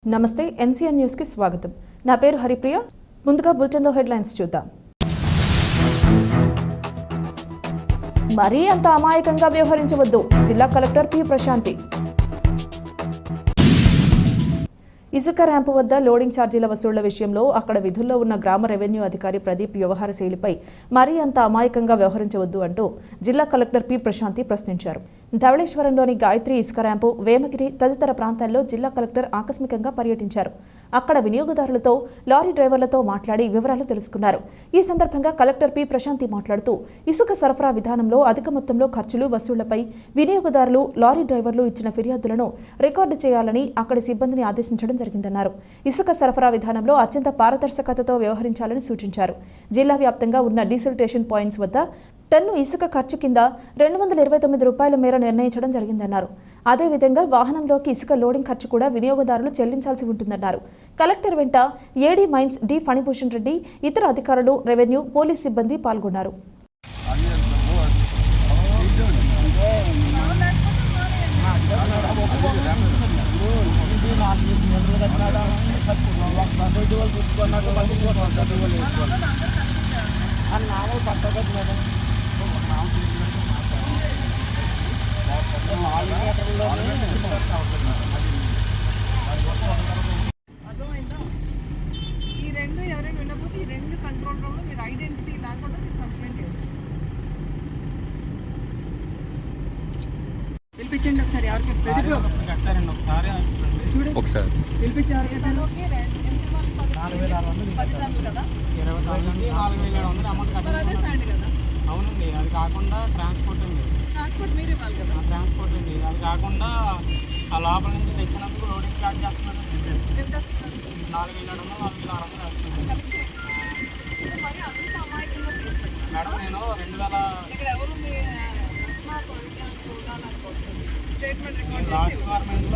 నమస్తే NCR news కి స్వాగతం. నా పేరు హరిప్రియ. ముందుగా బులెటిన్ లో హెడ్లైన్స్ చూద్దాం. మరీ అంత అమాయకంగా వ్యవహరించవద్దు. జిల్లా కలెక్టర్ పి ప్రశాంతి. ఇసుక ర్యాంపు వద్ద లోడింగ్ ఛార్జీల వసూళ్ల విషయంలో అక్కడ విధుల్లో ఉన్న గ్రామ రెవెన్యూ అధికారి ప్రదీప్ వ్యవహార శైలిపై మరీ అంత అమాయకంగా వ్యవహరించవద్దు అంటూ జిల్లా కలెక్టర్ పి ప్రశాంతి ప్రశ్నించారు. ధవళేశ్వరంలోని గాయత్రి ఇసుక ర్యాంపు, వేమగిరి తదితర ప్రాంతాల్లో జిల్లా కలెక్టర్ ఆకస్మికంగా పర్యటించారు. అక్కడ వినియోగదారులతో, లారీ డ్రైవర్లతో మాట్లాడి వివరాలు తెలుసుకున్నారు. ఈ సందర్భంగా కలెక్టర్ పి ప్రశాంతి మాట్లాడుతూ ఇసుక సరఫరా విధానంలో అధిక మొత్తంలో ఖర్చులు వసూళ్లపై వినియోగదారులు, లారీ డ్రైవర్లు ఇచ్చిన ఫిర్యాదులను రికార్డు చేయాలని అక్కడి సిబ్బందిని ఆదేశించడం జరిగిందన్నారు. ఇసుక సరఫరా విధానంలో అత్యంత పారదర్శకతతో వ్యవహరించాలని సూచించారు. జిల్లా వ్యాప్తంగా ఉన్న డీసల్టేషన్ పాయింట్స్ వద్ద టన్ను ఇసుక ఖర్చు కింద 229 రూపాయల మేర నిర్ణయించడం జరిగిందన్నారు. అదేవిధంగా వాహనంలోకి ఇసుక లోడింగ్ ఖర్చు కూడా వినియోగదారులు చెల్లించాల్సి ఉంటుందన్నారు. కలెక్టర్ వెంట AD mines D Phanibhushan Reddy, ఇతర అధికారులు, రెవెన్యూ, పోలీస్ సిబ్బంది పాల్గొన్నారు. ఈ రెండు ఎవరైనా వినకపోతే ఈ రెండు కంట్రోల్ రూమ్లో మీరు ఐడెంటిటీ లేకుండా మీరు కంప్లైంట్ చేయొచ్చు. పిలిపించండి ఒకసారి. ఎవరికి ఒకసారి పిలిపించి ఎవరికి కదా 24,700 అమౌంట్ మరి అదే స్టాండ్ కదా. అవునండి, అది కాకుండా ట్రాన్స్పోర్ట్ ఉంది. ట్రాన్స్పోర్ట్ మీరు ఇవ్వాలి కదా. ట్రాన్స్పోర్ట్ ఉంది, అది కాకుండా ఆ లోపల నుంచి తెచ్చినందుకు లోడింగ్ చార్జ్ చేస్తున్నారు. ఎంత వస్తుంది? 4,700, 4,600 వస్తుంది. మరి అంత అమాయకంగా తీసుకుంటారు మేడం, నేను 2000 ఇక్కడ ఎవరు మీ చూడాలనుకోవచ్చు. స్టేట్మెంట్ రికార్డ్ చేసి గవర్నమెంట్